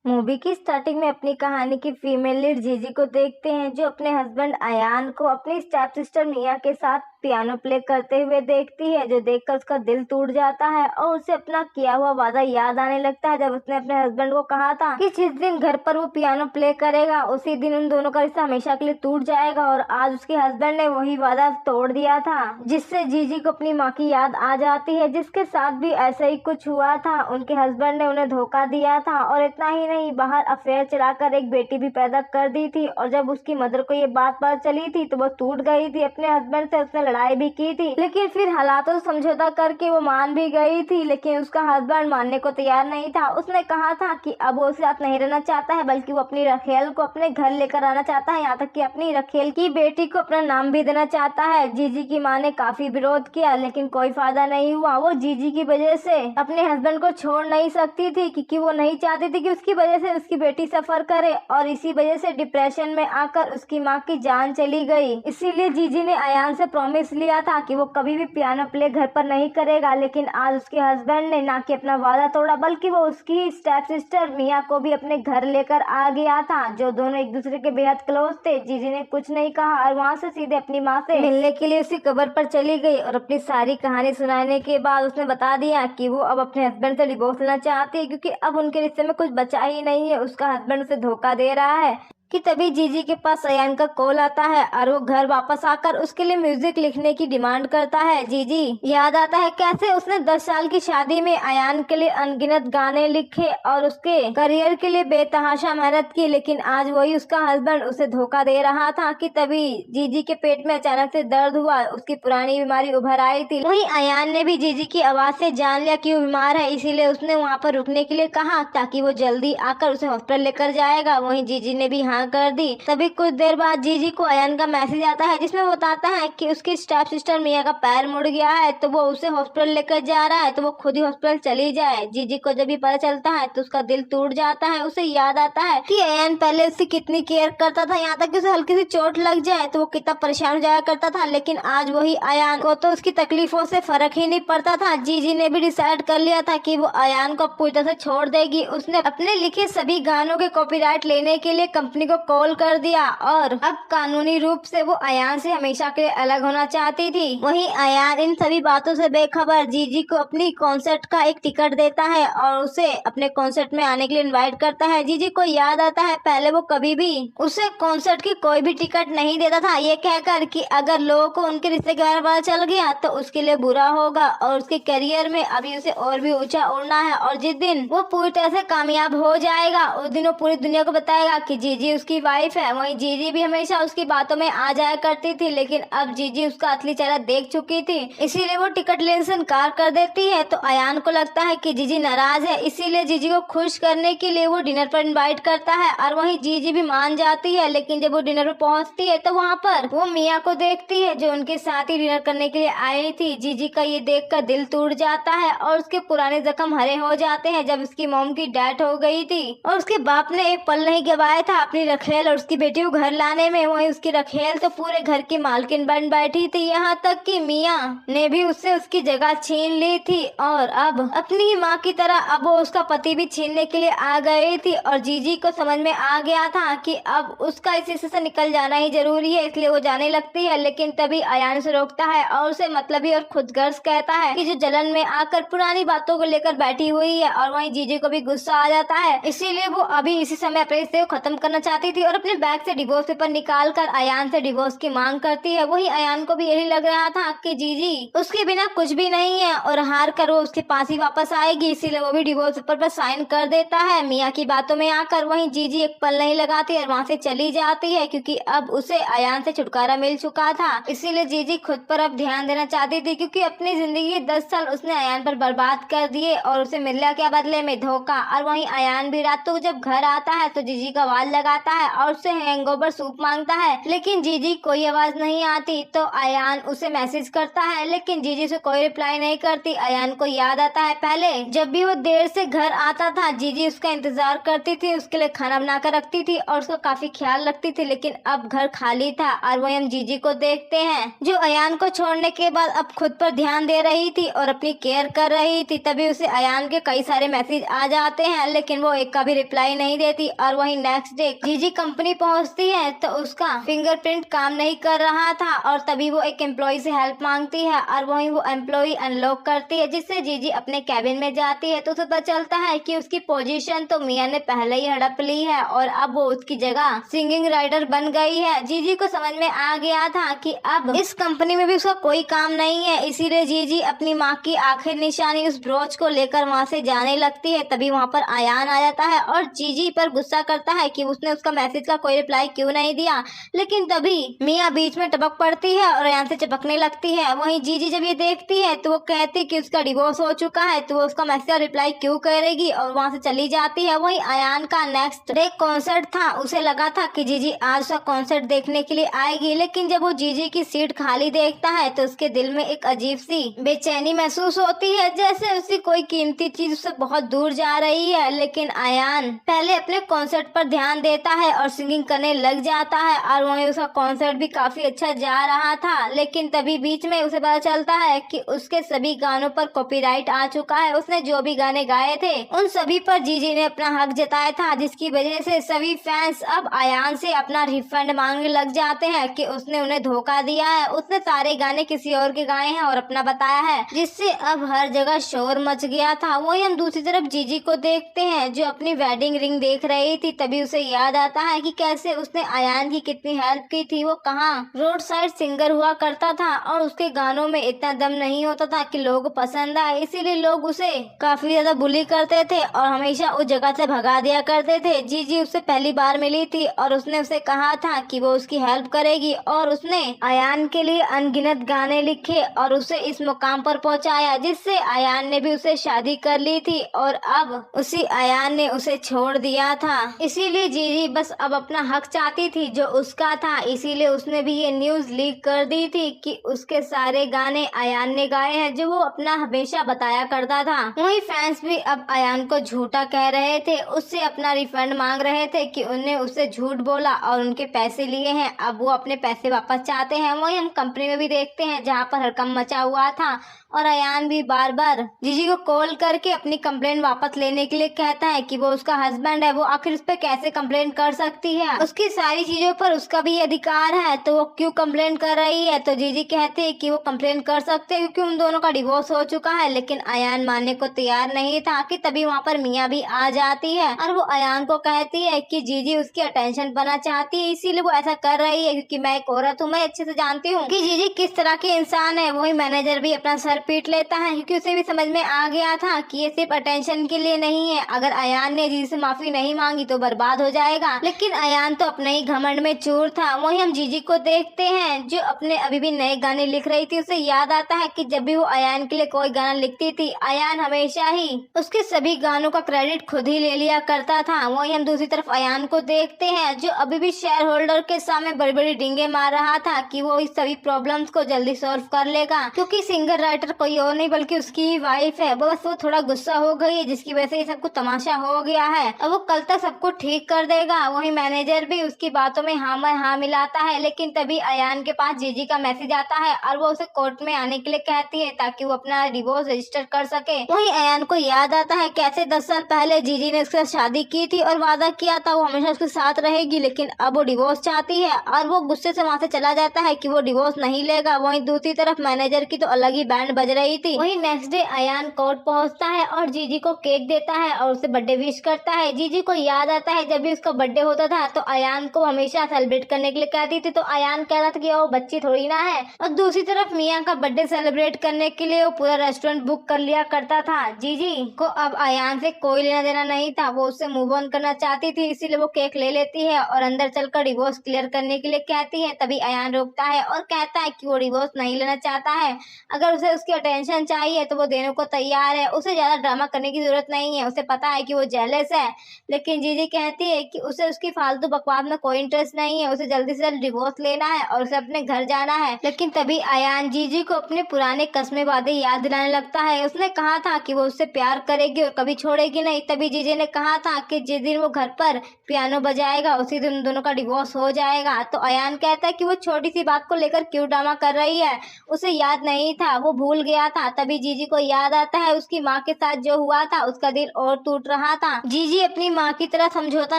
Movie की starting में अपनी कहानी की फीमेल लीड जीजी को देखते हैं, जो अपने हस्बैंड अयान को अपनी स्टेप सिस्टर मिया के साथ पियानो प्ले करते हुए देखती है, जो देखकर उसका दिल टूट जाता है और उसे अपना किया हुआ वादा याद आने लगता है। जब उसने अपने हस्बैंड को कहा था कि जिस दिन घर पर वो पियानो प्ले करेगा उसी दिन उन दोनों का रिश्ता हमेशा के लिए टूट जाएगा, और आज उसके हस्बैंड ने वही वादा तोड़ दिया था, जिससे जीजी को अपनी माँ की याद आ जाती है, जिसके साथ भी ऐसा ही कुछ हुआ था। उनके हस्बैंड ने उन्हें धोखा दिया था और इतना ही नहीं, बाहर अफेयर चलाकर एक बेटी भी पैदा कर दी थी, और जब उसकी मदर को ये बात पता चली थी तो वो टूट गई थी अपने हस्बैंड से। उसने लड़ाई भी की थी, लेकिन फिर हालातों से समझौता करके वो मान भी गई थी, लेकिन उसका हस्बैंड मानने को तैयार नहीं था। उसने कहा था कि अब वो उसके साथ नहीं रहना चाहता है, बल्कि वो अपनी रखेल को अपने घर लेकर आना चाहता है, यहाँ तक कि अपनी रखेल की बेटी को अपना नाम भी देना चाहता है। जीजी की माँ ने काफी विरोध किया, लेकिन कोई फायदा नहीं हुआ। वो जीजी की वजह से अपने हस्बैंड को छोड़ नहीं सकती थी, क्योंकि वो नहीं चाहती थी कि उसकी वजह से उसकी बेटी सफर करे, और इसी वजह से डिप्रेशन में आकर उसकी माँ की जान चली गई। इसीलिए जीजी ने अयान से प्रॉमिस लिया था कि वो कभी भी पियानो प्ले घर पर नहीं करेगा, लेकिन आज उसके हस्बैंड ने ना कि अपना वादा तोड़ा, बल्कि वो उसकी स्टेप सिस्टर मिया को भी अपने घर लेकर आ गया था, जो दोनों एक दूसरे के बेहद क्लोज थे। जीजी ने कुछ नहीं कहा और वहाँ से सीधे अपनी माँ से मिलने के लिए उसी कब्र पर चली गई, और अपनी सारी कहानी सुनाने के बाद उसने बता दिया कि वो अब अपने हस्बैंड से डिवोर्स लेना चाहती है, क्योंकि अब उनके रिश्ते में कुछ बचा ही नहीं है। उसका हस्बैंड उसे धोखा दे रहा है कि तभी जीजी के पास अयान का कॉल आता है और वो घर वापस आकर उसके लिए म्यूजिक लिखने की डिमांड करता है। जीजी याद आता है कैसे उसने 10 साल की शादी में अयान के लिए अनगिनत गाने लिखे और उसके करियर के लिए बेतहाशा मेहनत की, लेकिन आज वही उसका हस्बैंड उसे धोखा दे रहा था कि तभी जीजी के पेट में अचानक से दर्द हुआ, उसकी पुरानी बीमारी उभर आई थी। वहीं अयान ने भी जीजी की आवाज से जान लिया कि वो बीमार है, इसीलिए उसने वहाँ पर रुकने के लिए कहा ताकि वो जल्दी आकर उसे हॉस्पिटल लेकर जाएगा। वहीं जीजी ने भी कर दी। तभी कुछ देर बाद जीजी को अयान का मैसेज आता है, जिसमें वो बताता है कि उसकी स्टेप सिस्टर मिया का पैर मुड़ गया है, तो वो उसे हॉस्पिटल लेकर जा रहा है, तो वो खुद ही हॉस्पिटल चली जाए। जीजी को जब भी पता चलता है तो उसका दिल टूट जाता है। उसे याद आता है कि अयान पहले उसकी कितनी केयर करता था, यहाँ तक कि उसे हल्की सी चोट लग जाए तो वो कितना परेशान हो जाया करता था, लेकिन आज वही अयान को तो उसकी तकलीफों से फर्क ही नहीं पड़ता था। जीजी ने भी डिसाइड कर लिया था कि वो अयान को पूरी तरह से छोड़ देगी। उसने अपने लिखे सभी गानों के कॉपीराइट लेने के लिए कंपनी को कॉल कर दिया, और अब कानूनी रूप से वो अयान से हमेशा के लिए अलग होना चाहती थी। वहीं अयान इन सभी बातों से बेखबर जीजी को अपनी कॉन्सर्ट का एक टिकट देता है और उसे अपने कॉन्सर्ट में आने के लिए इनवाइट करता है। जीजी को याद आता है पहले वो कभी भी उसे कॉन्सर्ट की कोई भी टिकट नहीं देता था, ये कहकर कि अगर लोगों को उनके रिश्ते के बारे में पता चल गया तो उसके लिए बुरा होगा, और उसके करियर में अभी उसे और भी ऊंचा उड़ना है, और जिस दिन वो पूरी तरह से कामयाब हो जाएगा उस दिन वो पूरी दुनिया को बताएगा कि जीजी उसकी वाइफ है। वहीं जीजी भी हमेशा उसकी बातों में आ जाया करती थी, लेकिन अब जीजी उसका असली चेहरा देख चुकी थी, इसीलिए वो टिकट लेने से इनकार कर देती है। तो अयान को लगता है कि जीजी नाराज है, इसीलिए जीजी को खुश करने के लिए वो डिनर पर इनवाइट करता है, और वहीं जीजी भी मान जाती है। लेकिन जब वो डिनर पर पहुंचती है तो वहाँ पर वो मिया को देखती है, जो उनके साथ ही डिनर करने के लिए आई थी। जीजी का ये देख कर दिल टूट जाता है और उसके पुराने जख्म हरे हो जाते हैं, जब उसकी मॉम की डेथ हो गई थी और उसके बाप ने एक पल नहीं गवाया था अपनी रखेल और उसकी बेटी को घर लाने में। वहीं उसकी रखेल तो पूरे घर की मालकिन बन बैठी थी, यहाँ तक कि मिया ने भी उससे उसकी जगह छीन ली थी, और अब अपनी ही माँ की तरह अब वो उसका पति भी छीनने के लिए आ गई थी। और जीजी को समझ में आ गया था कि अब उसका इस हिस्से से निकल जाना ही जरूरी है, इसलिए वो जाने लगती है। लेकिन तभी अयान से रोकता है और उसे मतलबी और खुदगर्ज कहता है कि जो जलन में आकर पुरानी बातों को लेकर बैठी हुई है, और वहीं जीजी को भी गुस्सा आ जाता है, इसीलिए वो अभी इसी समय अपने रिश्ते को खत्म करना चाहती थी और अपने बैग से डिवोर्स पेपर निकाल कर अयान से डिवोर्स की मांग करती है। वहीं अयान को भी यही लग रहा था कि जीजी उसके बिना कुछ भी नहीं है और हार कर वो उसके पास ही वापस आएगी, इसीलिए वो भी डिवोर्स पेपर पर साइन कर देता है मिया की बातों में आकर। वहीं जीजी एक पल नहीं लगाती और वहाँ से चली जाती है, क्योंकि अब उसे अयान से छुटकारा मिल चुका था। इसीलिए जीजी खुद पर अब ध्यान देना चाहती थी, क्योंकि अपनी जिंदगी के 10 साल उसने अयान पर बर्बाद कर दिए और उसे मिला क्या बदले में धोखा। और वहीं अयान भी रात को जब घर आता है तो जीजी का आवाज लगाता आता है और उसे हैंगओवर सूप मांगता है, लेकिन जीजी कोई आवाज नहीं आती। तो अयान उसे मैसेज करता है, लेकिन जीजी से कोई रिप्लाई नहीं करती। अयान को याद आता है पहले जब भी वो देर से घर आता था, जीजी उसका इंतजार करती थी, उसके लिए खाना बनाकर रखती थी और उसका काफी ख्याल रखती थी, लेकिन अब घर खाली था। और वही हम जीजी को देखते हैं जो अयान को छोड़ने के बाद अब खुद पर ध्यान दे रही थी और अपनी केयर कर रही थी। तभी उसे अयान के कई सारे मैसेज आ जाते हैं, लेकिन वो एक का भी रिप्लाई नहीं देती। और वही नेक्स्ट डे जीजी कंपनी पहुंचती है तो उसका फिंगरप्रिंट काम नहीं कर रहा था और तभी वो एक एम्प्लॉय से हेल्प मांगती है और वही वो एम्प्लॉय अनलॉक करती है, जिससे जीजी अपने कैबिन में जाती है। तो उसे पता चलता है कि उसकी पोजीशन तो मिया ने पहले ही हड़प ली है और अब वो उसकी जगह सिंगिंग राइटर बन गई है। जीजी को समझ में आ गया था कि अब इस कंपनी में भी उसका कोई काम नहीं है, इसीलिए जीजी अपनी माँ की आखिर निशानी उस ब्रोच को लेकर वहाँ से जाने लगती है। तभी वहाँ पर अयान आ जाता है और जीजी पर गुस्सा करता है कि उसने उसका मैसेज का कोई रिप्लाई क्यों नहीं दिया, लेकिन तभी मिया बीच में टपक पड़ती है और अयान से चिपकने लगती है। वहीं जीजी जब ये देखती है तो वो कहती कि उसका डिवोर्स हो चुका है, तो वो उसका मैसेज का रिप्लाई क्यों करेगी और वहाँ से चली जाती है। वहीं अयान का नेक्स्ट डे कॉन्सर्ट था, उसे लगा था कि जीजी आज उसका कॉन्सर्ट देखने के लिए आएगी, लेकिन जब वो जीजी की सीट खाली देखता है तो उसके दिल में एक अजीब सी बेचैनी महसूस होती है, जैसे उसकी कोई कीमती चीज उससे बहुत दूर जा रही है। लेकिन अयान पहले अपने कॉन्सर्ट पर ध्यान देता है और सिंगिंग करने लग जाता है और वहीं उसका कॉन्सर्ट भी काफी अच्छा जा रहा था। लेकिन तभी बीच में उसे पता चलता है कि उसके सभी गानों पर कॉपीराइट आ चुका है। उसने जो भी गाने गाए थे उन सभी पर जीजी ने अपना हक जताया था, जिसकी वजह से सभी फैंस अब अयान से अपना रिफंड मांगने लग जाते हैं कि उसने उन्हें धोखा दिया है, उसने सारे गाने किसी और के गाए हैं और अपना बताया है, जिससे अब हर जगह शोर मच गया था। वही हम दूसरी तरफ जीजी को देखते हैं जो अपनी वेडिंग रिंग देख रही थी। तभी उसे याद आता है कि कैसे उसने अयान की कितनी हेल्प की थी। वो कहाँ रोड साइड सिंगर हुआ करता था और उसके गानों में इतना दम नहीं होता था कि लोगों को पसंद आए, इसीलिए लोग उसे काफी ज्यादा बुली करते थे और हमेशा उस जगह से भगा दिया करते थे। जीजी उससे पहली बार मिली थी और उसने उसे कहा था कि वो उसकी हेल्प करेगी और उसने अयान के लिए अनगिनत गाने लिखे और उसे इस मुकाम पर पहुंचाया, जिससे अयान ने भी उसे शादी कर ली थी और अब उसी अयान ने उसे छोड़ दिया था। इसीलिए जीजी बस अब अपना हक चाहती थी जो उसका था, इसीलिए उसने भी ये न्यूज लीक कर दी थी कि उसके सारे गाने अयान ने गाए हैं जो वो अपना हमेशा बताया करता था। वही फैंस भी अब अयान को झूठा कह रहे थे, उससे अपना रिफंड मांग रहे थे कि उन्हें उससे झूठ बोला और उनके पैसे लिए हैं, अब वो अपने पैसे वापस चाहते हैं। वही हम कंपनी में भी देखते हैं जहाँ पर हड़कंप मचा हुआ था और अयान भी बार बार जीजी को कॉल करके अपनी कंप्लेंट वापस लेने के लिए कहता है कि वो उसका हस्बैंड है, वो आखिर उस पर कैसे कंप्लेंट कर सकती है, उसकी सारी चीजों पर उसका भी अधिकार है, तो वो क्यों कंप्लेंट कर रही है। तो जीजी कहते हैं कि वो कंप्लेंट कर सकते हैं क्योंकि उन दोनों का डिवोर्स हो चुका है, लेकिन अयान मानने को तैयार नहीं था। कि तभी वहाँ पर मिया भी आ जाती है और वो अयान को कहती है कि जीजी उसकी अटेंशन पाना चाहती है, इसीलिए वो ऐसा कर रही है, क्योंकि मैं एक औरत हूँ, मैं अच्छे से जानती हूँ कि जीजी किस तरह के इंसान है। वही मैनेजर भी अपना सर पीट लेता है क्योंकि उसे भी समझ में आ गया था कि ये सिर्फ अटेंशन के लिए नहीं है, अगर अयान ने जीजी से माफी नहीं मांगी तो बर्बाद हो जाएगा। लेकिन अयान तो अपने ही घमंड में चूर था। वही हम जीजी को देखते हैं जो अपने अभी भी नए गाने लिख रही थी। उसे याद आता है कि जब भी वो अयान के लिए कोई गाना लिखती थी, अयान हमेशा ही उसके सभी गानों का क्रेडिट खुद ही ले लिया करता था। वही हम दूसरी तरफ अयान को देखते हैं जो अभी भी शेयर होल्डर के सामने बड़ी बड़ी डींगे मार रहा था कि वो इस सभी प्रॉब्लम्स को जल्दी सॉल्व कर लेगा, क्योंकि सिंगर राइटर कोई और नहीं बल्कि उसकी वाइफ है। बस वो थोड़ा गुस्सा हो गई है जिसकी वजह से ये सब कुछ तमाशा हो गया है, अब वो कल तक सब कुछ ठीक कर देगा। वही मैनेजर भी उसकी बातों में हाँ में हाँ मिलाता है। लेकिन तभी अयान के पास जीजी का मैसेज आता है और वो उसे कोर्ट में आने के लिए कहती है ताकि वो अपना डिवोर्स रजिस्टर कर सके। वही अयान को याद आता है कैसे 10 साल पहले जीजी ने उसके साथ शादी की थी और वादा किया था वो हमेशा उसके साथ रहेगी, लेकिन अब वो डिवोर्स चाहती है और वो गुस्से से वहाँ से चला जाता है कि वो डिवोर्स नहीं लेगा। वहीं दूसरी तरफ मैनेजर की तो अलग ही बैंड बज रही थी। वहीं नेक्स्ट डे अयान कोर्ट पहुँचता है और जीजी को केक देता है और उसे बर्थडे विश करता है। जीजी को याद आता है जब भी उसका बर्थडे होता था तो अयान को हमेशा सेलिब्रेट करने के लिए कहती थी, तो अयान कह रहा था कि वो बच्ची थोड़ी ना है। और दूसरी तरफ मिया का बर्थडे सेलिब्रेट करने के लिए वो पूरा रेस्टोरेंट बुक कर लिया करता था। जीजी को अब अयान से कोई लेना देना नहीं था, वो उससे मूव ऑन करना चाहती थी, इसीलिए वो केक ले लेती है और अंदर चलकर डिवोर्स क्लियर करने के लिए कहती है। तभी अयान रोकता है और कहता है कि वो डिवोर्स नहीं लेना चाहता है, अगर उसे उस उसकी अटेंशन चाहिए तो वो देने को तैयार है, उसे ज्यादा ड्रामा करने की जरूरत नहीं है। उसे पता है कि वो जेलस है, लेकिन जीजी कहती है कि उसे उसकी फालतू बकवास में कोई इंटरेस्ट नहीं है, उसे जल्दी से जल्द डिवोर्स लेना है और उसे अपने घर जाना है। लेकिन तभी अयान जीजी को अपने पुराने कस्मे वादे याद दिलाने लगता है। उसने कहा था कि वो उससे प्यार करेगी और कभी छोड़ेगी नहीं। तभी जीजी ने कहा था कि जिस दिन वो घर पर पियानो बजाएगा उसी दिन उन दोनों का डिवोर्स हो जाएगा। तो अयान कहता है कि वो छोटी सी बात को लेकर क्यों ड्रामा कर रही है, उसे याद नहीं था, वो भूल गया था। तभी जीजी को याद आता है उसकी माँ के साथ जो हुआ था, उसका दिल और टूट रहा था। जीजी अपनी माँ की तरह समझौता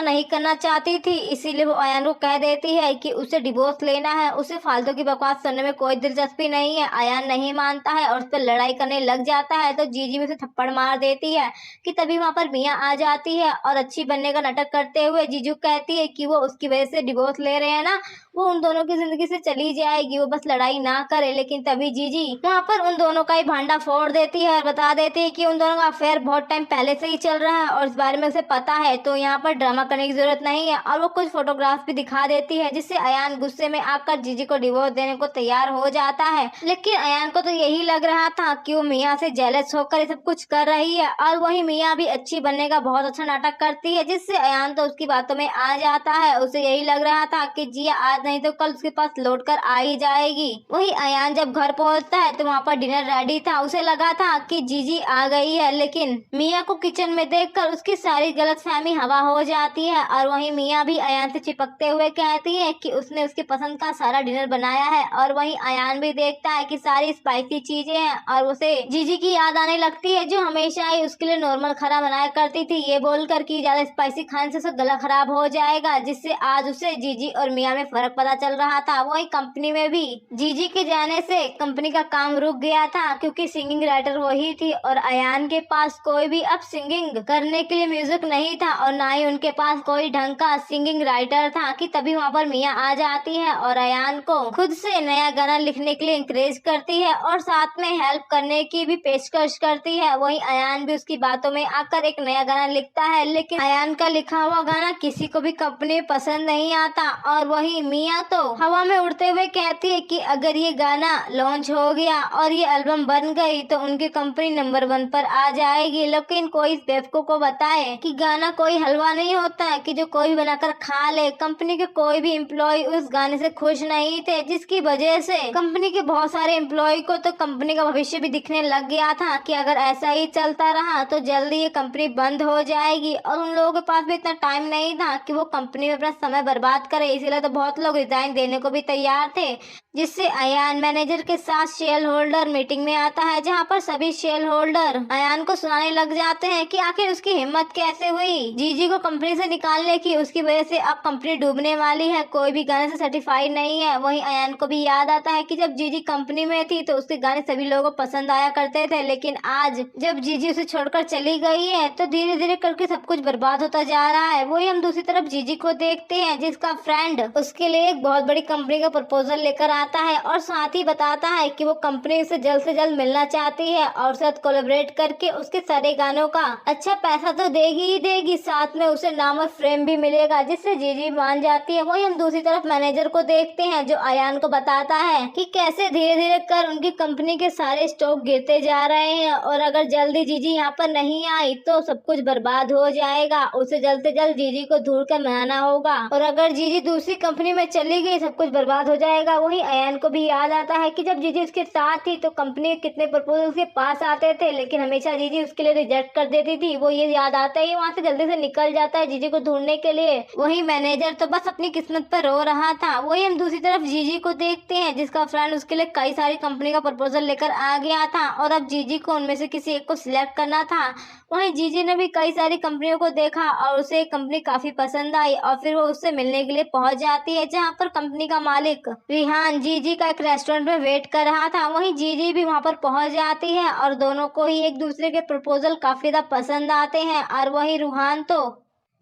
नहीं करना चाहती थी, इसीलिए वो अयान को कह देती है कि उसे डिवोर्स लेना है, उसे फालतू की बकवास सुनने में कोई दिलचस्पी नहीं है। अयान नहीं मानता है और उस पर लड़ाई करने लग जाता है। तो जीजी भी उसे थप्पड़ मार देती है कि तभी वहाँ पर मियाँ आ जाती है और अच्छी बनने का नाटक करते हुए जीजू कहती है कि वो उसकी वजह से डिवोर्स ले रहे हैं ना, वो उन दोनों की जिंदगी से चली जाएगी, वो बस लड़ाई ना करे। लेकिन तभी जीजी वहाँ पर उन दोनों का ही भांडा फोड़ देती है और बता देती है कि उन दोनों का अफेयर बहुत टाइम पहले से ही चल रहा है और इस बारे में उसे पता है, तो यहाँ पर ड्रामा करने की जरूरत नहीं है। और वो कुछ फोटोग्राफ्स भी दिखा देती है, जिससे अयान गुस्से में आकर जीजी को डिवोर्स देने को तैयार हो जाता है। लेकिन अयान को तो यही लग रहा था कि वो मियाँ से जेलस होकर ये सब कुछ कर रही है, और वही मियाँ भी अच्छी बनने का बहुत अच्छा नाटक करती है, जिससे अयान तो उसकी बातों में आ जाता है। उसे यही लग रहा था कि जिया आज नहीं तो कल उसके पास लौट कर आ ही जाएगी। वही अयान जब घर पहुंचता है तो वहाँ पर डिनर रेडी था। उसे लगा था कि जीजी आ गई है, लेकिन मियाँ को किचन में देखकर उसकी सारी गलतफहमी हवा हो जाती है। और वहीं मियाँ भी अयान से चिपकते हुए कहती है कि उसने उसकी पसंद का सारा डिनर बनाया है, और वहीं अयान भी देखता है कि सारी स्पाइसी चीजें हैं और उसे जीजी की याद आने लगती है, जो हमेशा ही उसके लिए नॉर्मल खाना बनाया करती थी, ये बोलकर कि ज्यादा स्पाइसी खाने से उसका गला खराब हो जाएगा, जिससे आज उसे जीजी और मियाँ में फर्क पता चल रहा था। वही कंपनी में भी जीजी के जाने से कंपनी का काम रुक गया था, क्योंकि सिंगिंग राइटर वही थी और अयान के पास कोई भी अब सिंगिंग करने के लिए म्यूजिक नहीं था और ना ही उनके पास कोई ढंग का सिंगिंग राइटर था। कि तभी वहाँ पर मियाँ आ जाती है और अयान को खुद से नया गाना लिखने के लिए इंकरेज करती है और साथ में हेल्प करने की भी पेशकश करती है। वहीं अयान भी उसकी बातों में आकर एक नया गाना लिखता है, लेकिन अयान का लिखा हुआ गाना किसी को भी कंपनी में पसंद नहीं आता। और वहीं मियाँ तो हवा में उड़ते हुए कहती है कि अगर ये गाना लॉन्च हो गया और ये एल्बम बन गई तो उनकी कंपनी नंबर 1 पर आ जाएगी। लेकिन कोई इस बेवकूफ को बताए कि गाना कोई हलवा नहीं होता है कि जो कोई भी बनाकर खा ले। कंपनी के कोई भी एम्प्लॉय उस गाने से खुश नहीं थे, जिसकी वजह से कंपनी के बहुत सारे एम्प्लॉय को तो कंपनी का भविष्य भी दिखने लग गया था कि अगर ऐसा ही चलता रहा तो जल्दी ये कंपनी बंद हो जाएगी। और उन लोगों के पास भी इतना टाइम नहीं था कि वो कंपनी में अपना समय बर्बाद करे, इसीलिए तो बहुत लोग रिजाइन देने को भी तैयार थे। जिससे अयान मैनेजर के साथ शेयर होल्डर मीटिंग में आता है, जहां पर सभी शेयर होल्डर अयान को सुनाने लग जाते हैं कि आखिर उसकी हिम्मत कैसे हुई जीजी को कंपनी से निकालने की, उसकी वजह से अब कंपनी डूबने वाली है, कोई भी गाने से सर्टिफाइड नहीं है। वहीं अयान को भी याद आता है कि जब जीजी कंपनी में थी तो उसके गाने सभी लोगों को पसंद आया करते थे, लेकिन आज जब जीजी उसे छोड़कर चली गई है तो धीरे धीरे करके सब कुछ बर्बाद होता जा रहा है। वही हम दूसरी तरफ जीजी को देखते हैं, जिसका फ्रेंड उसके लिए एक बहुत बड़ी कंपनी का प्रपोजल लेकर आता है और साथ ही बताता है कि वो कंपनी से जल्द मिलना चाहती है और साथ कोलैबोरेट करके उसके सारे गानों का अच्छा पैसा तो देगी ही देगी, साथ में उसे नाम और फ्रेम भी मिलेगा, जिससे जीजी मान जाती है। वही हम दूसरी तरफ मैनेजर को देखते हैं, जो अयान को बताता है कि कैसे धीरे धीरे कर उनकी कंपनी के सारे स्टॉक गिरते जा रहे हैं और अगर जल्दी जीजी यहाँ पर नहीं आई तो सब कुछ बर्बाद हो जाएगा। उसे जल्द से जल्द जीजी को ढूंढ कर मनाना होगा और अगर जीजी दूसरी कंपनी में चली गई सब कुछ बर्बाद हो जाएगा। वही अयान को भी याद आता है कि जब जीजी उसके साथ थी तो कंपनी के कितने प्रपोजल उसके पास आते थे, लेकिन हमेशा जीजी उसके लिए रिजेक्ट कर देती थी। वो ये याद आता है, वहाँ से जल्दी से निकल जाता है जीजी को ढूंढने के लिए। वही मैनेजर तो बस अपनी किस्मत पर रो रहा था। वही हम दूसरी तरफ जीजी को देखते हैं, जिसका फ्रेंड उसके लिए कई सारी कंपनी का प्रपोजल लेकर आ गया था और अब जीजी को उनमें से किसी एक को सिलेक्ट करना था। वहीं जीजी ने भी कई सारी कंपनियों को देखा और उसे एक कंपनी काफी पसंद आई और फिर वो उससे मिलने के लिए पहुंच जाती है, जहां पर कंपनी का मालिक रिहान जीजी का एक रेस्टोरेंट में वेट कर रहा था। वहीं जीजी भी वहां पर पहुंच जाती है और दोनों को ही एक दूसरे के प्रपोजल काफी ज्यादा पसंद आते हैं। और वहीं रूहान तो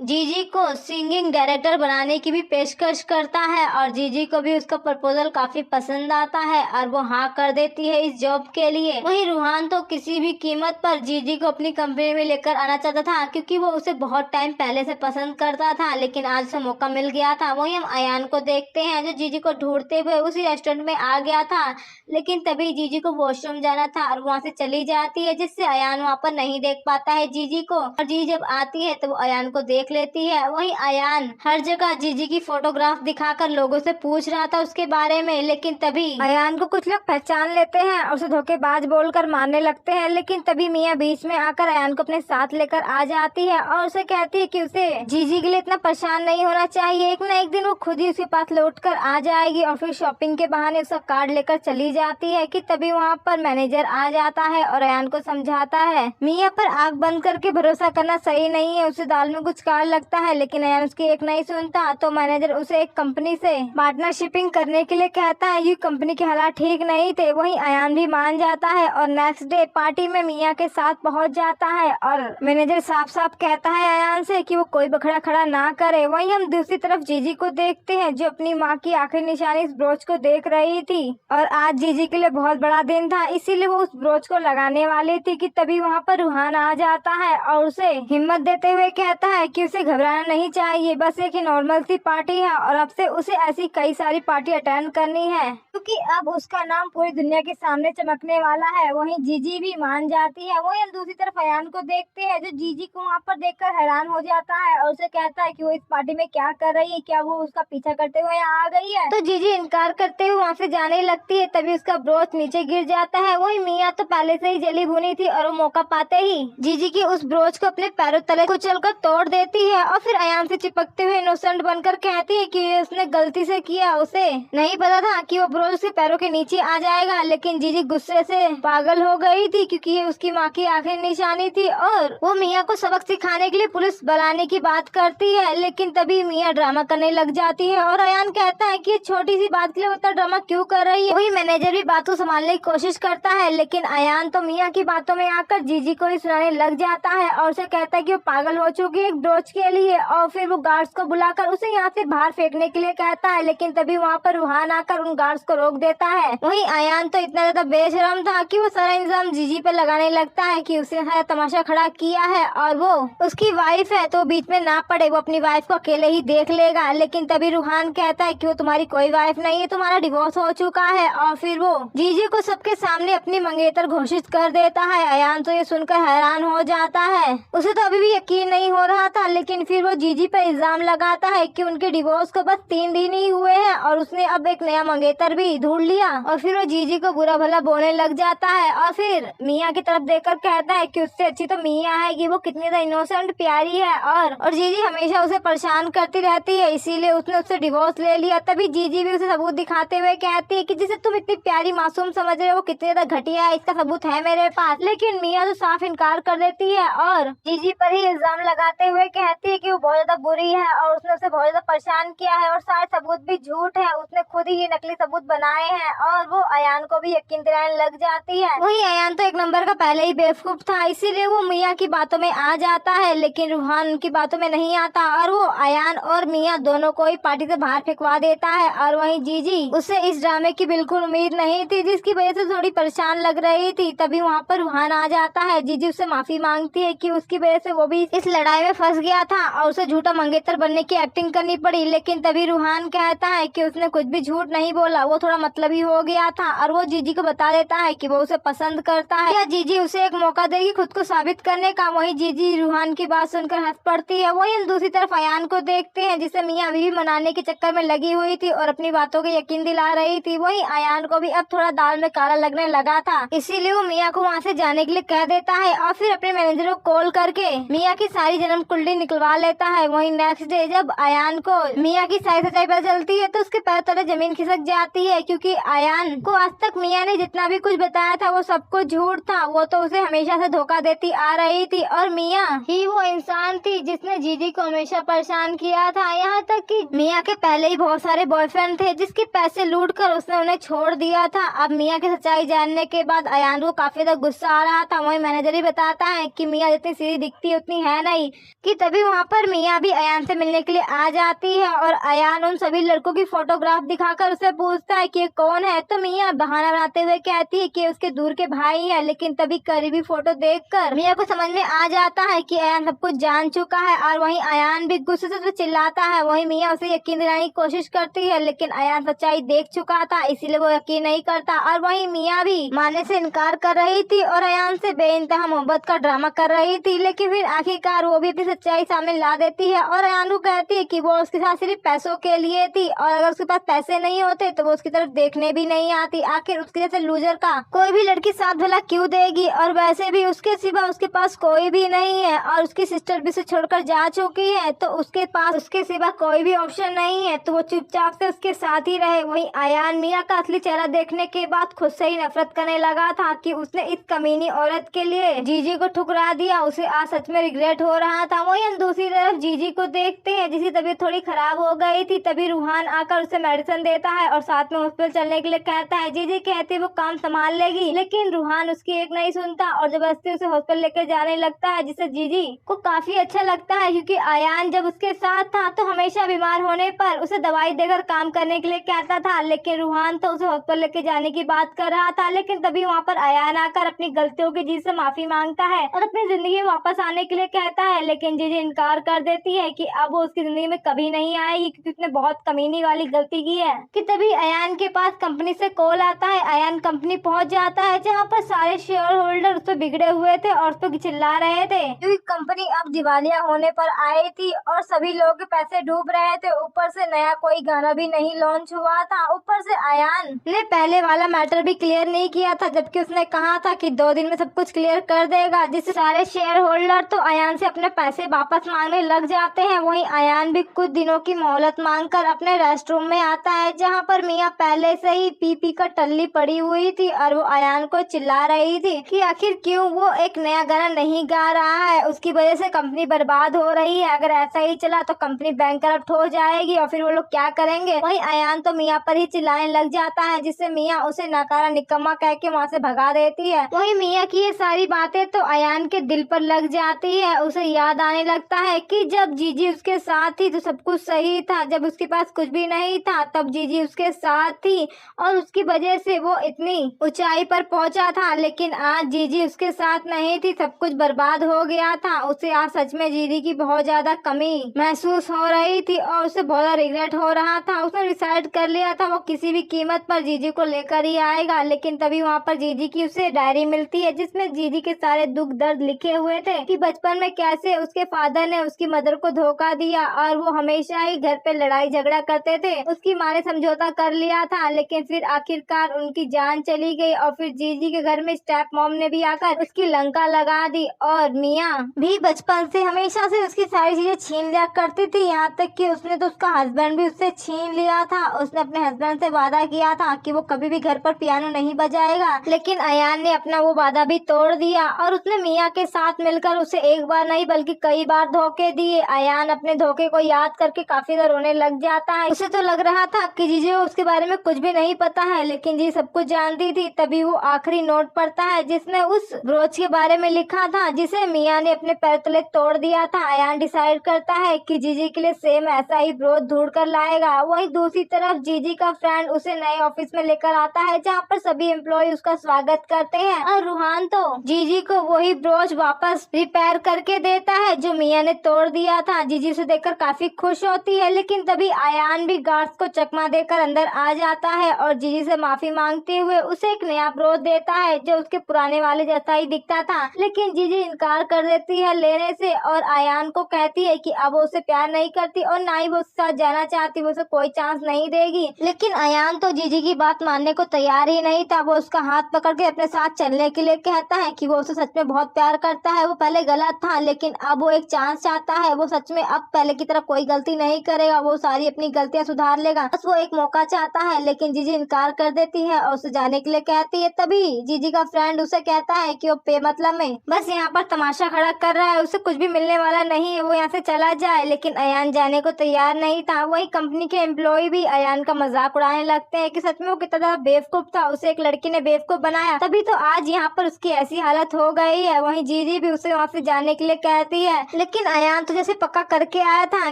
जीजी को सिंगिंग डायरेक्टर बनाने की भी पेशकश करता है और जीजी को भी उसका प्रपोजल काफी पसंद आता है और वो हाँ कर देती है इस जॉब के लिए। वहीं रूहान तो किसी भी कीमत पर जीजी को अपनी कंपनी में लेकर आना चाहता था, क्योंकि वो उसे बहुत टाइम पहले से पसंद करता था, लेकिन आज उसे मौका मिल गया था। वहीं हम अयान को देखते हैं जो जीजी को ढूंढते हुए उसी रेस्टोरेंट में आ गया था, लेकिन तभी जीजी को वॉशरूम जाना था और वहाँ से चली जाती है, जिससे अयान वहाँ पर नहीं देख पाता है जीजी को। और जीजी जब आती है तो वो अयान को देख लेती है। वहीं अयान हर जगह जीजी की फोटोग्राफ दिखाकर लोगों से पूछ रहा था उसके बारे में, लेकिन तभी अयान को कुछ लोग पहचान लेते हैं और उसे धोखेबाज बोलकर मारने लगते हैं। लेकिन तभी मियाँ बीच में आकर अयान को अपने साथ लेकर आ जाती है और उसे कहती है कि उसे जीजी के लिए इतना परेशान नहीं होना चाहिए, एक न एक दिन वो खुद ही उसके पास लौट कर आ जाएगी। और फिर शॉपिंग के बहाने उसका कार्ड लेकर चली जाती है कि तभी वहाँ पर मैनेजर आ जाता है और अयान को समझाता है मियाँ पर आंख बंद करके भरोसा करना सही नहीं है, उसे दाल में कुछ काला लगता है। लेकिन अयान उसकी एक नहीं सुनता, तो मैनेजर उसे एक कंपनी से पार्टनरशिपिंग करने के लिए कहता है। ये कंपनी के हालात ठीक नहीं थे। वहीं अयान भी मान जाता है और नेक्स्ट डे पार्टी में मियाँ के साथ पहुंच जाता है और मैनेजर साफ साफ कहता है अयान से कि वो कोई बखड़ा खड़ा ना करे। वहीं हम दूसरी तरफ जीजी को देखते हैं जो अपनी माँ की आखिरी निशानी इस ब्रोच को देख रही थी और आज जीजी के लिए बहुत बड़ा दिन था, इसीलिए वो उस ब्रोच को लगाने वाली थी कि तभी वहाँ पर रूहान आ जाता है और उसे हिम्मत देते हुए कहता है कि उसे घबराना नहीं चाहिए, बस एक नॉर्मल सी पार्टी है और अब से उसे ऐसी कई सारी पार्टी अटेंड करनी है क्योंकि अब उसका नाम पूरी दुनिया के सामने चमकने वाला है। वहीं जीजी भी मान जाती है। वहीं हम दूसरी तरफ अयान को देखते हैं जो जीजी को वहाँ पर देखकर हैरान हो जाता है और उसे कहता है कि वो इस पार्टी में क्या कर रही है, क्या वो उसका पीछा करते हुए यहाँ आ गई है। तो जीजी इनकार करते हुए वहाँ से जाने लगती है, तभी उसका ब्रोच नीचे गिर जाता है। वही मियाँ तो पहले से ही जली भुनी थी और वो मौका पाते ही जीजी की उस ब्रोच को अपने पैरों तले कुचलकर तोड़ देती है और फिर अयान से चिपकते हुए इनोसेंट बनकर कहती है कि उसने गलती से किया, उसे नहीं पता था कि वो ब्रोच उसके पैरों के नीचे आ जाएगा। लेकिन जीजी गुस्से से पागल हो गई थी क्योंकि ये उसकी माँ की आखिरी निशानी थी और वो मियाँ को सबक सिखाने के लिए पुलिस बुलाने की बात करती है। लेकिन तभी मियाँ ड्रामा करने लग जाती है और अयान कहता है कि छोटी सी बात के लिए उतना ड्रामा क्यों कर रही है। वही मैनेजर भी बात को संभालने की कोशिश करता है, लेकिन अयान तो मियाँ की बातों में आकर जीजी को ही सुनाने लग जाता है और उसे कहता है कि वो पागल हो चुकी है एक ब्रोच के लिए और फिर वो गार्ड्स को बुलाकर उसे यहाँ से बाहर फेंकने के लिए कहता है। लेकिन तभी वहाँ पर रूहान आकर उन गार्ड्स को रोक देता है। वहीं अयान तो इतना ज्यादा बेशरम था कि वो सारा इंजाम जीजी पे लगाने लगता है कि उसने सारा तमाशा खड़ा किया है और वो उसकी वाइफ है तो बीच में ना पड़े, वो अपनी वाइफ को अकेले ही देख लेगा। लेकिन तभी रूहान कहता है कि वो तुम्हारी कोई वाइफ नहीं है, तुम्हारा डिवोर्स हो चुका है और फिर वो जीजी को सबके सामने अपनी मंगेतर घोषित कर देता है। अयान तो ये सुनकर हैरान हो जाता है, उसे तो अभी भी यकीन नहीं हो रहा था। लेकिन फिर वो जीजी पर इल्जाम लगाता है कि उनके डिवोर्स को बस 3 दिन ही हुए हैं और उसने अब एक नया मंगेतर भी ढूंढ लिया और फिर वो जीजी को बुरा भला बोलने लग जाता है और फिर मियाँ की तरफ देखकर कहता है कि उससे अच्छी तो मियाँ है कि वो कितनी ज्यादा इनोसेंट प्यारी है और जीजी हमेशा उसे परेशान करती रहती है, इसीलिए उसने उससे डिवोर्स ले लिया। तभी जीजी भी उसे सबूत दिखाते हुए कहती है कि जिसे तुम इतनी प्यारी मासूम समझ रहे हो वो कितनी ज्यादा घटिया है, इसका सबूत है मेरे पास। लेकिन मियाँ तो साफ इनकार कर देती है और जीजी पर ही इल्जाम लगाते हुए कहती है कि वो बहुत ज्यादा बुरी है और उसने उसे बहुत ज्यादा परेशान किया है और सारे सबूत भी झूठ है, उसने खुद ही ये नकली सबूत बनाए हैं और वो अयान को भी यकीन दिलाने लग जाती है। वही अयान तो एक नंबर का पहले ही बेवकूफ था, इसीलिए वो मियाँ की बातों में आ जाता है, लेकिन रूहान उनकी बातों में नहीं आता और वो अयान और मियाँ दोनों को ही पार्टी से बाहर फेंकवा देता है। और वहीं जीजी उसे इस ड्रामे की बिल्कुल उम्मीद नहीं थी, जिसकी वजह से थोड़ी परेशान लग रही थी। तभी वहाँ पर रूहान आ जाता है। जीजी उससे माफी मांगती है कि उसकी वजह से वो भी इस लड़ाई में फंस गया था और उसे झूठा मंगेतर बनने की एक्टिंग करनी पड़ी। लेकिन तभी रूहान कहता है कि उसने कुछ भी झूठ नहीं बोला, वो थोड़ा मतलबी हो गया था और वो जीजी को बता देता है कि वो उसे पसंद करता है या जीजी उसे एक मौका देगी खुद को साबित करने का। वहीं जीजी रूहान की बात सुनकर हंस पड़ती है। वहीं हम दूसरी तरफ अयान को देखते हैं जिसे मियाँ अभी भी मनाने के चक्कर में लगी हुई थी और अपनी बातों को यकीन दिला रही थी। वहीं अयान को भी अब थोड़ा दाल में काला लगने लगा था, इसीलिए वो मियाँ को वहाँ से जाने के लिए कह देता है और फिर अपने मैनेजर को कॉल करके मियाँ की सारी जन्म कुंडली निकलवा लेता है। वहीं नेक्स्ट डे जब अयान को मियाँ की सारी सच्चाई पता चलती है तो उसके पैर तले जमीन खिसक जाती है, क्योंकि अयान को आज तक मियाँ ने जितना भी कुछ बताया था वो सब कुछ झूठ था। वो तो उसे हमेशा से धोखा देती आ रही थी और मियाँ ही वो इंसान थी जिसने जीजी को हमेशा परेशान किया था। यहाँ तक कि मियाँ के पहले ही बहुत सारे बॉयफ्रेंड थे जिसके पैसे लूट कर उसने उन्हें छोड़ दिया था। अब मियाँ की सच्चाई जानने के बाद अयान को काफी ज्यादा गुस्सा आ रहा था। वही मैनेजर ही बताता है कि मियाँ जितनी सीधी दिखती है उतनी है नहीं, कि तभी वहाँ पर मियाँ भी अयान से मिलने के लिए आ जाती है और अयान उन सभी लड़कों की फोटोग्राफ दिखाकर उसे पूछता है कि ये कौन है। तो मियाँ बहाना बनाते हुए कहती है कि उसके दूर के भाई है, लेकिन तभी करीबी फोटो देखकर मियाँ को समझ में आ जाता है कि अयान सब कुछ जान चुका है और वहीं अयान भी गुस्से से चिल्लाता है। वहीं मियाँ उसे यकीन दिलाने की कोशिश करती है, लेकिन अयान सच्चाई देख चुका था, इसीलिए वो यकीन नहीं करता। और वहीं मियाँ भी मानने से इनकार कर रही थी और अयान से बेइंतहा मोहब्बत का ड्रामा कर रही थी, लेकिन फिर आखिरकार वो भी अपनी सच्चाई सामने ला देती है और अयान को कहती है कि वो उसके साथ सिर्फ पैसों के लिए थी और अगर उसके पास पैसे नहीं होते तो वो उसकी तरफ देखने भी नहीं आती। आखिर उसके जैसे लूजर का कोई भी लड़की साथ भला क्यों देगी, और वैसे भी उसके सिवा उसके पास कोई भी नहीं है और उसकी सिस्टर भी उसे छोड़कर जा चुकी है, तो उसके पास उसके सिवा कोई भी ऑप्शन नहीं है, तो वो चुपचाप से उसके साथ ही रहे। वहीं अयान मियाँ का असली चेहरा देखने के बाद खुद से ही नफरत करने लगा था कि उसने इस कमीनी औरत के लिए जीजी को ठुकरा दिया। उसे आज सच में रिग्रेट हो रहा था। वहीं हम दूसरी तरफ जीजी को देखते हैं जिसकी तबीयत थोड़ी खराब हो गई थी। तभी रूहान आकर उसे मेडिसिन देता है और साथ में हॉस्पिटल चलने के लिए कहता है। जीजी कहती है वो काम संभाल लेगी, लेकिन रूहान उसकी एक नहीं सुनता और जबरदस्ती उसे हॉस्पिटल लेकर जाने लगता है, जिससे जीजी को काफी अच्छा लगता है क्योंकि अयान जब उसके साथ था तो हमेशा बीमार होने पर उसे दवाई देकर काम करने के लिए कहता था, लेकिन रूहान तो उसे हॉस्पिटल लेके जाने की बात कर रहा था। लेकिन तभी वहाँ पर अयान आकर अपनी गलतियों की जीजी से माफी मांगता है और अपनी जिंदगी में वापस आने के लिए कहता है, लेकिन जीजी इनकार कर देती है कि अब वो उसकी जिंदगी में कभी नहीं आएगी क्योंकि उसने बहुत कमीनी वाली गलती की है। कि तभी अयान के पास कंपनी से कॉल आता है। अयान कंपनी पहुंच जाता है जहाँ पर सारे शेयर होल्डर उस पर बिगड़े हुए थे और उस पर चिल्ला रहे थे क्योंकि कंपनी अब दिवालिया होने पर आई थी और सभी लोगों के पैसे डूब रहे थे। ऊपर से नया कोई गाना भी नहीं लॉन्च हुआ था। ऊपर से अयान ने पहले वाला मैटर भी क्लियर नहीं किया था, जबकि उसने कहा था कि 2 दिन में सब कुछ क्लियर कर देगा, जिससे सारे शेयर होल्डर तो अयान से अपने पैसे वापस मांगने लग जाते हैं। वहीं अयान भी कुछ दिनों की मोहलत मांगकर अपने रेस्ट रूम में आता है जहाँ पर मियाँ पहले से ही पी कर टल्ली पड़ी हुई थी और वो अयान को चिल्ला रही थी कि आखिर क्यों वो एक नया गाना नहीं गा रहा है, उसकी वजह से कंपनी बर्बाद हो रही है, अगर ऐसा ही चला तो कंपनी बैंकरप्ट हो जाएगी और फिर वो लोग क्या करेंगे। वहीं अयान तो मियाँ पर ही चिल्लाने लग जाता है, जिससे मियाँ उसे नकारा निकम्मा कह के वहाँ से भगा देती है। वहीं मियाँ की ये सारी बातें तो अयान के दिल पर लग जाती है। उसे याद आने लगता है कि जब जीजी उसके साथ थी तो सब कुछ सही था, जब उसके पास कुछ भी नहीं था तब जीजी उसके साथ थी और उसकी वजह से वो इतनी ऊंचाई पर पहुंचा था, लेकिन आज जीजी उसके साथ नहीं थी, सब कुछ बर्बाद हो गया था। उसे आज सच में जीजी की बहुत ज्यादा कमी महसूस हो रही थी और उसे बहुत ज्यादा रिग्रेट हो रहा था। उसने डिसाइड कर लिया था वो किसी भी कीमत पर जीजी को लेकर ही आएगा। लेकिन तभी वहाँ पर जीजी की उसे डायरी मिलती है जिसमें जीजी के सारे दुख दर्द लिखे हुए थे कि बचपन में कैसे उसके फादर ने उसकी मदर को धोखा दिया और वो हमेशा ही घर पे लड़ाई झगड़ा करते थे। उसकी माँ ने समझौता कर लिया था, लेकिन फिर आखिरकार उनकी जान चली गई और फिर जीजी के घर में स्टेप मॉम ने भी आकर उसकी लंका लगा दी और मियाँ भी बचपन से हमेशा से उसकी सारी चीजें छीन लिया करती थी, यहाँ तक कि उसने तो उसका हस्बैंड भी उससे छीन लिया था। उसने अपने हस्बैंड से वादा किया था कि वो कभी भी घर पर पियानो नहीं बजाएगा, लेकिन अयान ने अपना वो वादा भी तोड़ दिया और उसने मियाँ के साथ मिलकर उसे एक बार नहीं बल्कि कई बार धोखे दिए। अयान अपने धोखे को याद करके काफी ज्यादा रोने लग जाता है। उसे तो लग रहा था कि जीजी को उसके बारे में कुछ भी नहीं पता है, लेकिन जी सब कुछ जानती थी। तभी वो आखिरी नोट पढ़ता है जिसमें उस ब्रोच के बारे में लिखा था जिसे मियाँ ने अपने पैर तले तोड़ दिया था। अयान डिसाइड करता है कि जीजी के लिए सेम ऐसा ही ब्रोच ढूंढ कर लाएगा। वहीं दूसरी तरफ जीजी का फ्रेंड उसे नए ऑफिस में लेकर आता है जहाँ पर सभी एम्प्लॉय उसका स्वागत करते हैं और रूहान तो जीजी को वही ब्रोच वापस रिपेयर करके देता है जो मियाँ ने तोड़ दिया था। जीजी उसे देखकर काफी खुश होती है, लेकिन तभी अयान भी गार्ड्स को चकमा देकर अंदर आ जाता है और जीजी से माफी मांगते हुए उसे एक नया ब्रोच देता है जो उसके पुराने वाले जैसा ही दिखता था, लेकिन जीजी इनकार कर देती है लेने से और अयान को कहती है कि अब वो उसे प्यार नहीं करती और ना ही वो उसके साथ जाना चाहती, वो उसे कोई चांस नहीं देगी। लेकिन अयान तो जीजी की बात मानने को तैयार ही नहीं था। वो उसका हाथ पकड़ के अपने साथ चलने के लिए कहता है कि वो उसे सच में बहुत प्यार करता है। वो पहले गलत था, लेकिन अब वो एक चांस चाहता है। वो सच में अब पहले की तरह कोई गलती नहीं करेगा, वो सारी अपनी गलतियां सुधार लेगा, बस वो एक मौका चाहता है। लेकिन जीजी इनकार कर देती है और उसे जाने के लिए कहती है। तभी जीजी का फ्रेंड उसे कहता है कि वो बेमतलब में बस यहाँ पर तमाशा खड़ा कर रहा है, उसे कुछ भी मिलने वाला नहीं है, वो यहाँ से चला जाए। लेकिन अयान जाने को तैयार नहीं था। वही कंपनी के एम्प्लॉय भी अयान का मजाक उड़ाने लगते हैं कि सच में वो कितना ज्यादा बेवकूफ था, उसे एक लड़की ने बेवकूफ बनाया, तभी तो आज यहाँ पर उसकी ऐसी हालत हो गई है। वहीं जीजी भी उसे वहाँ से जाने के लिए कहती है, लेकिन अयान तो जैसे पक्का करके आया था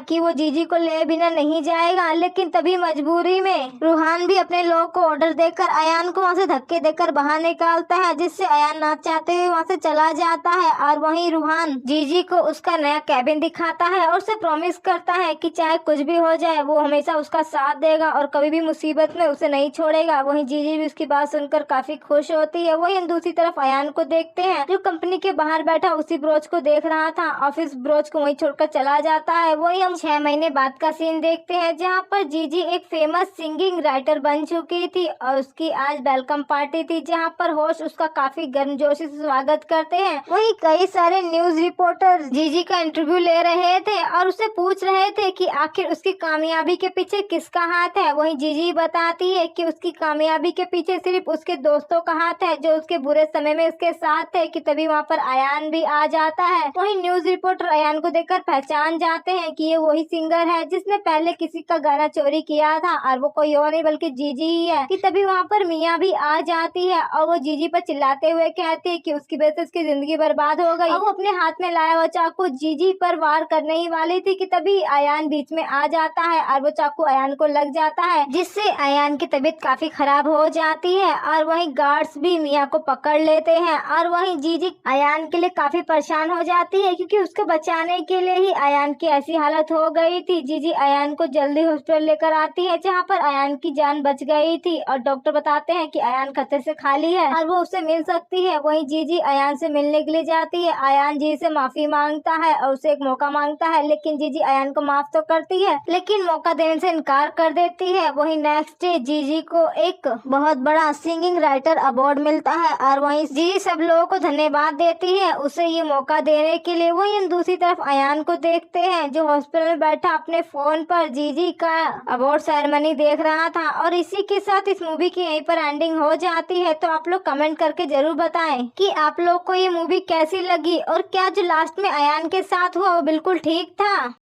कि वो जीजी को ले बिना नहीं जाएगा, लेकिन तभी मजबूरी में रूहान भी अपने लोग को ऑर्डर देकर अयान को वहाँ से धक्के देकर बाहर निकालता है, जिससे अयान ना चाहते हुए वहाँ से चला जाता है। और वहीं रूहान जीजी को उसका नया कैबिन दिखाता है और उसे प्रॉमिस करता है कि चाहे कुछ भी हो जाए वो हमेशा उसका साथ देगा और कभी भी मुसीबत में उसे नहीं छोड़ेगा। वहीं जीजी भी उसकी बात सुनकर काफी खुश होती है। वहीं हम दूसरी तरफ अयान को देखते हैं जो कंपनी के बाहर बैठा उसी ब्रोच को देख रहा था। ऑफिस ब्रोच को वहीं छोड़कर चला जाता है। वहीं हम 6 महीने बाद का सीन देखते हैं जहाँ पर जीजी एक फेमस सिंगिंग राइटर बन चुकी थी और उसकी आज वेलकम पार्टी थी जहाँ पर होस्ट उसका काफी गर्मजोशी से स्वागत करते हैं। वहीं कई सारे न्यूज रिपोर्टर जीजी का इंटरव्यू ले रहे थे और उससे पूछ रहे थे कि आखिर उसकी कामयाबी के पीछे किसका हाथ है। वहीं जीजी बताती है कि उसकी कामयाबी के पीछे सिर्फ उसके दोस्तों का हाथ है जो उसके बुरे समय में उसके साथ थे। कि तभी वहाँ पर अयान भी आ जाता है। वहीं न्यूज रिपोर्टर अयान को देखकर पहचान जाते हैं कि ये वही सिंगर है जिसने पहले किसी का गाना चोरी किया था और वो कोई और नहीं बल्कि जीजी ही है। कि तभी वहाँ पर मिया भी आ जाती है और वो जीजी पर चिल्लाते हुए कहती है कि उसकी वजह से उसकी जिंदगी बर्बाद हो गई। और वो अपने हाथ में लाया हुआ चाकू जीजी पर वार करने ही वाली थी कि तभी अयान बीच में आ जाता है और वो चाकू अयान को लग जाता है, जिससे अयान की तबीयत काफी खराब हो जाती है। और वहीं गार्ड्स भी मिया को पकड़ लेते हैं और वहीं जीजी अयान के लिए काफी परेशान हो जाती है क्योंकि उसको बचाने के लिए ही अयान की ऐसी हालत हो गई थी। जीजी अयान को जल्दी हॉस्पिटल लेकर आती है जहाँ पर अयान की जान बच गई थी और डॉक्टर बताते हैं कि अयान खतरे से खाली है और वो उससे मिल सकती है। वहीं जीजी अयान से मिलने के लिए जाती है। अयान जीजी से माफी मांगता है और उसे एक मौका मांगता है, लेकिन जीजी अयान को माफ तो करती है लेकिन मौका देने से इनकार कर देती है। वहीं नेक्स्ट डे जीजी को एक बहुत बड़ा सिंगिंग राइटर अवार्ड मिलता है और वहीं जीजी सब लोगों को धन्यवाद देती है उसे ये मौका देने के लिए। वहीं हम दूसरी तरफ अयान को देखते हैं जो हॉस्पिटल में बैठा अपने फोन पर जीजी का अवार्ड सेरेमनी देख रहा था। और इसी के साथ इस मूवी की यहीं पर एंडिंग हो जाती है। तो आप लोग कमेंट करके जरूर बताएं कि आप लोग को ये मूवी कैसी लगी और क्या जो लास्ट में अयान के साथ हुआ वो बिल्कुल ठीक था।